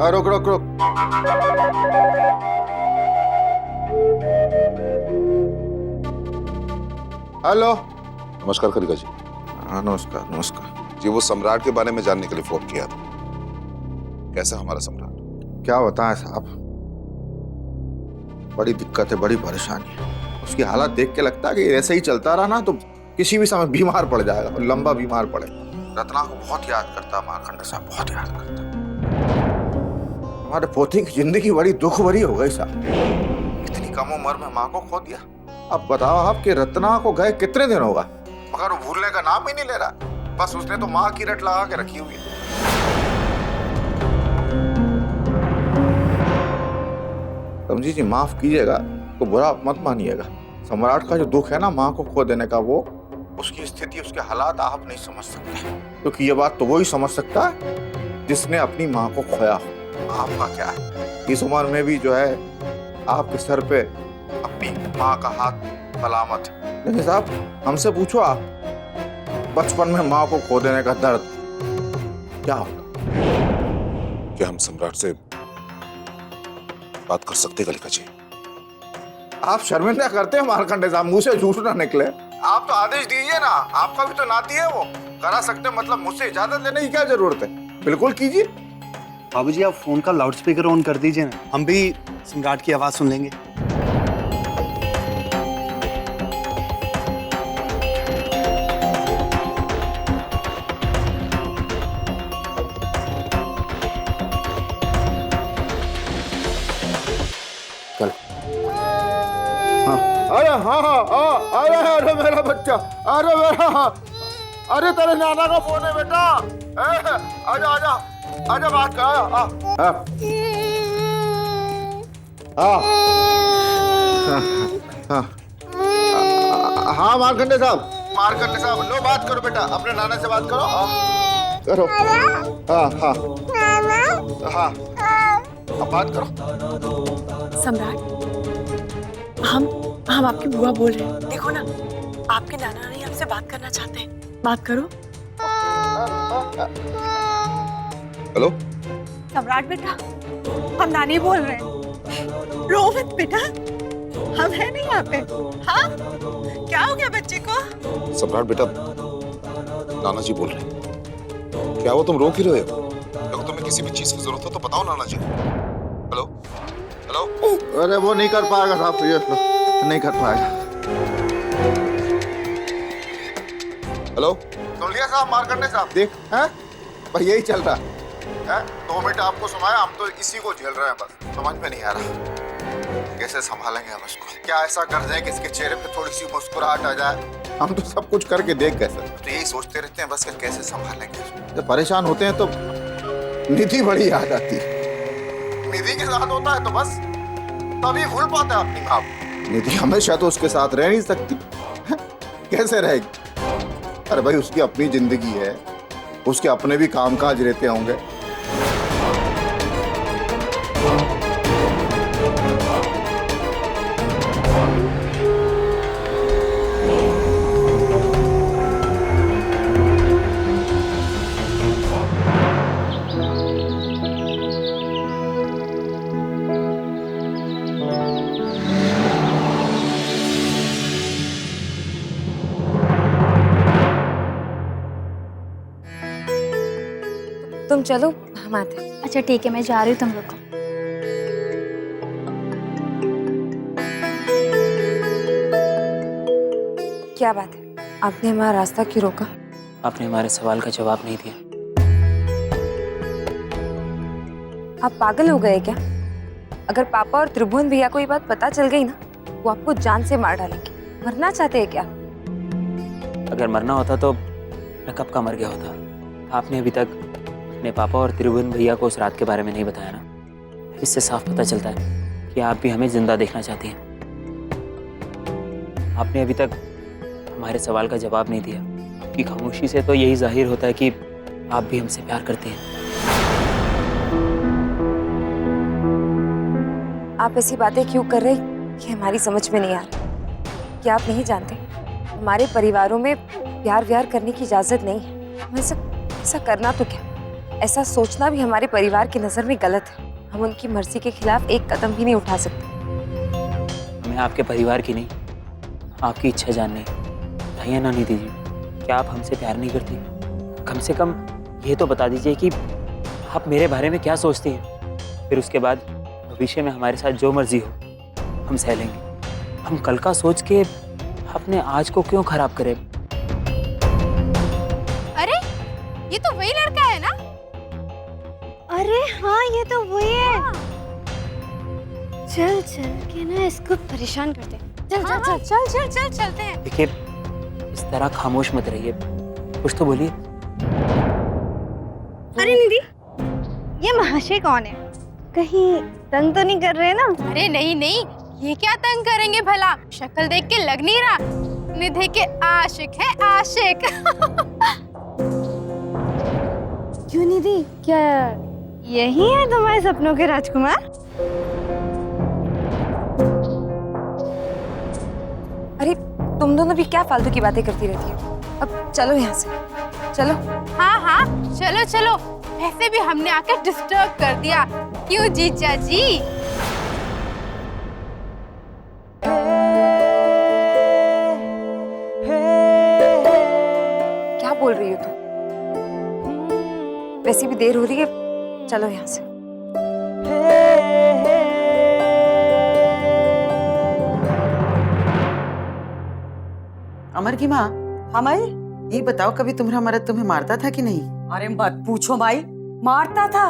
रुक रुक रुक। हेलो। नमस्कार खलीका जी। हाँ नमस्कार नमस्कार। जी वो सम्राट के बारे में जानने के लिए फोन किया था। कैसा हमारा सम्राट? क्या बताएं साहब, बड़ी दिक्कत है, बड़ी परेशानी है। उसकी हालत देख के लगता है कि ऐसे ही चलता रहा ना तो किसी भी समय बीमार पड़ जाएगा, और लंबा बीमार पड़ेगा। रत्ना को बहुत याद करता है मार्कंडे साहब, बहुत याद करता है। हमारे पोते की जिंदगी बड़ी दुख भरी हो गई साहब। इतनी कम उम्र में माँ को खो दिया। अब बताओ आप कि रत्ना को गए कितने दिन होगा, मगर वो भूलने का नाम ही नहीं ले रहा। बस उसने तो माँ की रट लगा के रखी हुई है। समझी जी, माफ कीजिएगा तो बुरा मत मानिएगा। सम्राट का जो दुख है ना माँ को खो देने का, वो उसकी स्थिति, उसके हालात आप नहीं समझ सकते, क्योंकि ये बात तो वही समझ सकता है जिसने अपनी माँ को खोया हो। आपका क्या है, इस उम्र में भी जो है आपके सर पे अपनी माँ का हाथ सलामत है। लेकिन साहब हमसे पूछो आप, बचपन में माँ को खो देने का दर्द क्या होगा? क्या हम सम्राट से बात कर सकते खलीका जी? आप शर्मिंदा करते हैं मार्कंडे साहब, मुंह से झूठ ना निकले। आप तो आदेश दीजिए ना, आपका भी तो नाती है वो, करा सकते, मतलब मुझसे इजाजत लेने की क्या जरूरत है? बिल्कुल कीजिए। बाबूजी आप फोन का लाउडस्पीकर ऑन कर दीजिए ना, हम भी सम्राट की आवाज सुन लेंगे। चलो। अरे हाँ हाँ, अरे मेरा बच्चा, अरे मेरा, अरे तेरे नाना का फोन है बेटा। आजा आजा आजा, बात कर। हाँ मार्कंडे साहब, मार्कंडे साहब लो बात करो बेटा, अपने नाना से बात करो। करो। हाँ हाँ हाँ, अब बात करो। सम्राट, हम आपकी बुआ बोल रहे हैं। देखो ना, आपके नाना नानी आपसे बात करना चाहते हैं, बात करो। हेलो सम्राट बेटा, हम नानी बोल रहे हैं। रो मत बेटा, हम हैं नहीं यहाँ पे। हाँ, क्या हो गया बच्चे को? सम्राट बेटा, नाना जी बोल रहे हैं। क्या वो तुम रो क्यों रहे हो? अगर तुम्हें किसी भी चीज की जरूरत हो तो बताओ नाना जी। Hello hello. अरे वो नहीं कर पाएगा साहब, ये नहीं कर पाएगा। हेलो। सुन लिया साहब मार्कंडे साहब, देख हैं भाई यही चल रहा है। 2 मिनट आपको सुनाया, हम तो इसी को झेल रहे हैं, बस समझ में नहीं आ रहा कैसे संभालेंगे हम इसको। क्या ऐसा कर दें कि इसके चेहरे पे थोड़ी सी मुस्कुराहट आ जाए? हम तो सब कुछ करके देख गए सर, तो यही सोचते रहते हैं बस कि कैसे संभालेंगे। जब परेशान होते हैं तो निधि बड़ी याद आती है। निधि के साथ होता है तो बस तभी भूल पाते हैं अपनी माँ। निधि हमेशा तो उसके साथ रह नहीं सकती, कैसे रहेगी? अरे भाई उसकी अपनी जिंदगी है, उसके अपने भी कामकाज रहते होंगे। तुम चलो, हम आते हैं। अच्छा ठीक है, मैं जा रही हूँ, तुम रुको। क्या बात है, आपने हमारा रास्ता क्यों रोका? आपने हमारे सवाल का जवाब नहीं दिया। आप पागल हो गए क्या? अगर पापा और त्रिभुवन भैया को ये बात पता चल गई ना, वो आपको जान से मार डालेंगे। मरना चाहते हैं क्या? अगर मरना होता तो मैं कब का मर गया होता। आपने अभी तक अपने पापा और त्रिभुवन भैया को उस रात के बारे में नहीं बताया ना। इससे साफ पता चलता है कि आप भी हमें जिंदा देखना चाहती हैं। आपने अभी तक हमारे सवाल का जवाब नहीं दिया, कि खामोशी से तो यही जाहिर होता है कि आप भी हमसे प्यार करते हैं। आप ऐसी बातें क्यों कर रहे कि हमारी समझ में नहीं आ रही। क्या आप नहीं जानते, हमारे परिवारों में प्यार व्यार करने की इजाजत नहीं है। हम ऐसा करना तो क्या, ऐसा सोचना भी हमारे परिवार की नजर में गलत है। हम उनकी मर्जी के खिलाफ एक कदम भी नहीं उठा सकते। हमें आपके परिवार की नहीं, आपकी इच्छा जाननी है। बताइए ना निधि जी, क्या आप हमसे प्यार नहीं करती? कम से कम ये तो बता दीजिए कि आप मेरे बारे में क्या सोचती हैं। फिर उसके बाद भविष्य में हमारे साथ जो मर्जी हो हम सह लेंगे। हम कल का सोच के अपने आज को क्यों खराब करें? अरे ये तो वही लड़का है ना? अरे हाँ, ये तो वही है। चल चल के ना इसको परेशान करते हैं। चल हाँ, चल चल चल चल चल चलते हैं। देखिए, इस तरह खामोश मत रहिए, कुछ तो बोलिए। अरे निधि, ये महाशय कौन है? कहीं तंग तो नहीं कर रहे ना? अरे नहीं नहीं, ये क्या तंग करेंगे भला? शक्ल देख के लग नहीं रहा निधि के आशिक है, आशिक। क्यों निधि, क्या यही है तुम्हारे सपनों के राजकुमार? अरे तुम दोनों भी क्या फालतू की बातें करती रहती हो। अब चलो यहाँ से, चलो। हाँ हाँ चलो चलो, वैसे भी हमने आके डिस्टर्ब कर दिया, क्यों जीजा जी? क्या बोल रही हो तुम? वैसे भी देर हो रही है, चलो यहाँ से। अमर की माँ, हाँ माई। ये बताओ कभी तुम्हारा मर्द तुम्हें मारता था कि नहीं? अरे मत पूछो माई, मारता था।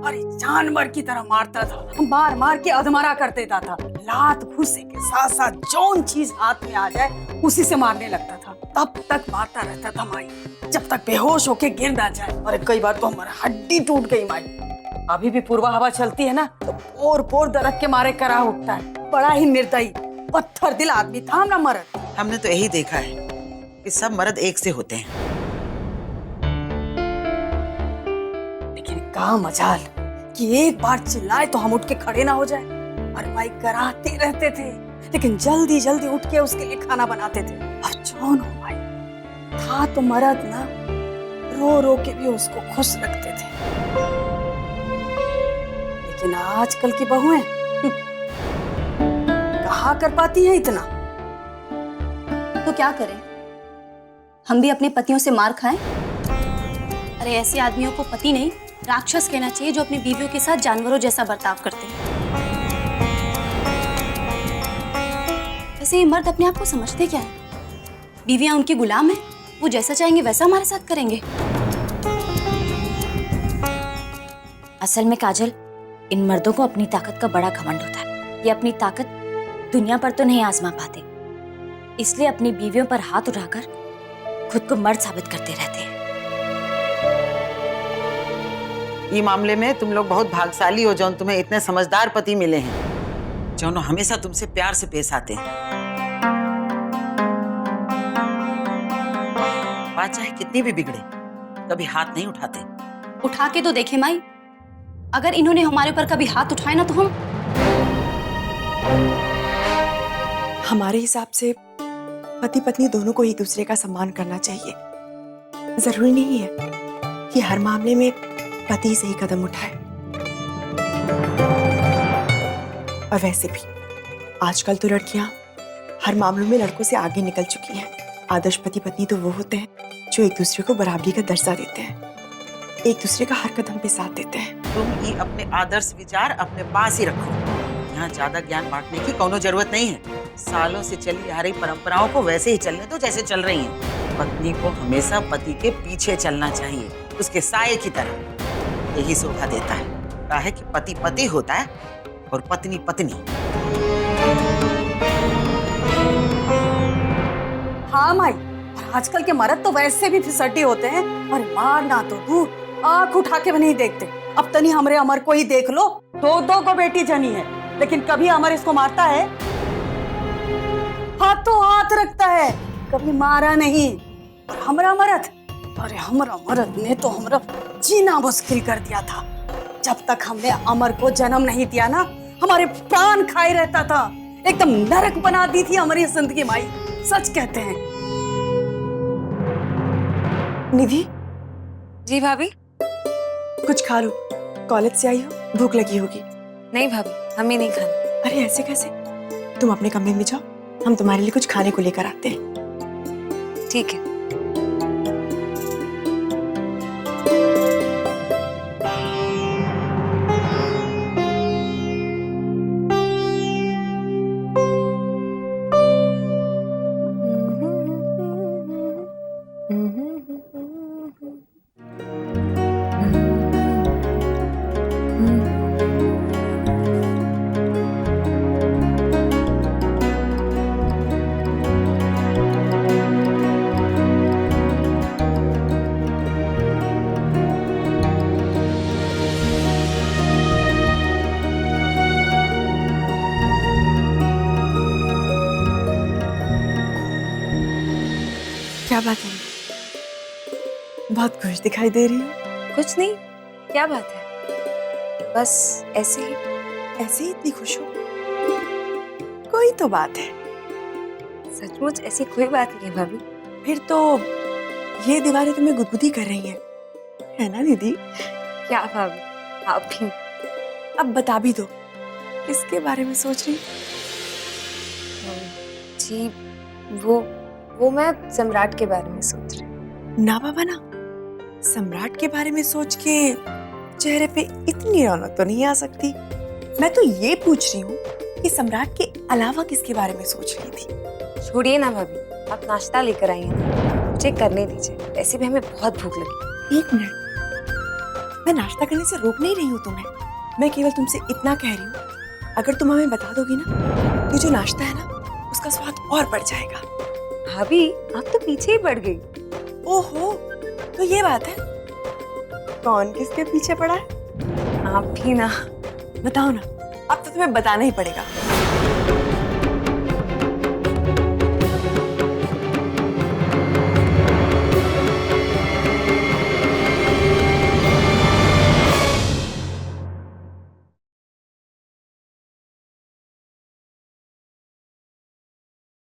अरे जानवर की तरह मारता था, मार मार के अधमरा कर देता था। लात घुसे के साथ साथ जौन चीज हाथ में आ जाए उसी से मारने लगता था। तब तक मारता रहता था माई, जब तक बेहोश होके गिर ना जाए। अरे कई बार तो हमारा हड्डी टूट गई माई। अभी भी पूर्वा हवा चलती है ना तो पोर पोर दरक के मारे करा उठता है। बड़ा ही निर्दयी पत्थर दिल आदमी था हमारा मर्द। हमने तो यही देखा है कि सब मर्द एक से होते हैं। लेकिन का मजाल कि एक बार चिल्लाए तो हम उठ के खड़े ना हो जाए। अरे भाई कराते रहते थे, लेकिन जल्दी जल्दी उठ के उसके लिए खाना बनाते थे। अब जौन हो भाई था तो मर्द ना, रो रो के भी उसको खुश रखते थे। लेकिन आजकल की बहुएं कहाँ कर पाती हैं इतना। तो क्या करें, हम भी अपने पतियों से मार खाएं? अरे ऐसे आदमियों को पति नहीं राक्षस कहना चाहिए, जो अपनी बीवियों के साथ जानवरों जैसा बर्ताव करते हैं। वैसे ये मर्द अपने आप को समझते क्या है? बीवियां उनकी गुलाम हैं, वो जैसा चाहेंगे वैसा हमारे साथ करेंगे। असल में काजल, इन मर्दों को अपनी ताकत का बड़ा घमंड होता है। ये अपनी ताकत दुनिया पर तो नहीं आजमा पाते, इसलिए अपनी बीवियों पर हाथ उठाकर खुद को मर्द साबित करते रहते हैं। ये मामले में तुम लोग बहुत भाग्यशाली हो जौन तुम्हें इतने समझदार पति मिले हैं, जौन हमेशा तुमसे प्यार से पेश आते हैं। बात चाहे कितनी भी बिगड़े, कभी हाथ नहीं उठाते। उठा के तो देखे माई, अगर इन्होंने हमारे ऊपर कभी हाथ उठाए ना तो हम। हमारे हिसाब से पति पत्नी दोनों को एक दूसरे का सम्मान करना चाहिए। जरूरी नहीं है कि हर मामले में पति से ही कदम उठाए। और वैसे भी आजकल तो लड़कियां हर मामलों में लड़कों से आगे निकल चुकी हैं। आदर्श पति पत्नी तो वो होते हैं जो एक दूसरे को बराबरी का दर्जा देते हैं, एक दूसरे का हर कदम पे साथ देते हैं। तुम ये अपने आदर्श विचार अपने पास ही रखो। यहाँ ज्यादा ज्ञान बांटने की कोनो जरूरत नहीं है। सालों से चली आ रही परंपराओं को वैसे ही चलने दो जैसे चल रही हैं। पत्नी को हमेशा पति के पीछे चलना चाहिए, उसके साये की तरह। यही शोभा देता है। कहा है कि पति पति होता है और पत्नी पत्नी। हाँ माई, आजकल के मर्द तो वैसे भी फिसड्डी होते हैं। और मारना तो दूर, आंख उठा के भी नहीं देखते। अब तनी हमरे अमर को ही देख लो, दो दो को बेटी जनी है, लेकिन कभी अमर इसको मारता है? हाथों हाथ रखता है, कभी मारा नहीं। और हमरा मर्द, अरे हमरा मर्द ने तो हमरा जीना मुश्किल कर दिया था। जब तक हमने अमर को जन्म नहीं दिया ना, हमारे प्राण खाए रहता था। एकदम नरक बना दी थी हमारी जिंदगी माई, सच कहते हैं। निधि, जी भाभी। कुछ खा लो, कॉलेज से आई हो, भूख लगी होगी। नहीं भाभी, हमें नहीं खाना। अरे ऐसे कैसे? तुम अपने कमरे में जाओ, हम तुम्हारे लिए कुछ खाने को लेकर आते हैं। ठीक है। क्या बात है? बहुत खुश दिखाई दे रही हो। कुछ नहीं, क्या बात है? बस ऐसे ही। ऐसे ही इतनी खुश हो? कोई तो बात है। सचमुच ऐसी कोई बात नहीं है भाभी। फिर तो ये दीवारें तुम्हें गुदगुदी कर रही हैं, है ना दीदी? क्या भाभी, आप भी। अब बता भी दो, किसके बारे में सोच रही? जी वो मैं सम्राट के बारे में सोच रही हूँ। ना बाबा ना, सम्राट के बारे में सोच के चेहरे पे इतनी रौनक तो नहीं आ सकती। मैं तो ये पूछ रही हूँ कि सम्राट के अलावा किसके बारे में सोच रही थी? छोड़िए ना भाभी, आप नाश्ता लेकर आई हैं ना, मुझे करने दीजिए। वैसे भी हमें बहुत भूख लगी। 1 मिनट, मैं नाश्ता करने से रोक नहीं रही हूँ तुम्हें। मैं केवल तुमसे इतना कह रही हूँ, अगर तुम हमें बता दोगी ना, ये जो नाश्ता है ना, उसका स्वाद और बढ़ जाएगा। भाभी, आप तो पीछे ही पड़ गई। ओहो, तो ये बात है। कौन किसके पीछे पड़ा है? आप भी ना। बताओ ना, अब तो तुम्हें बताना ही पड़ेगा।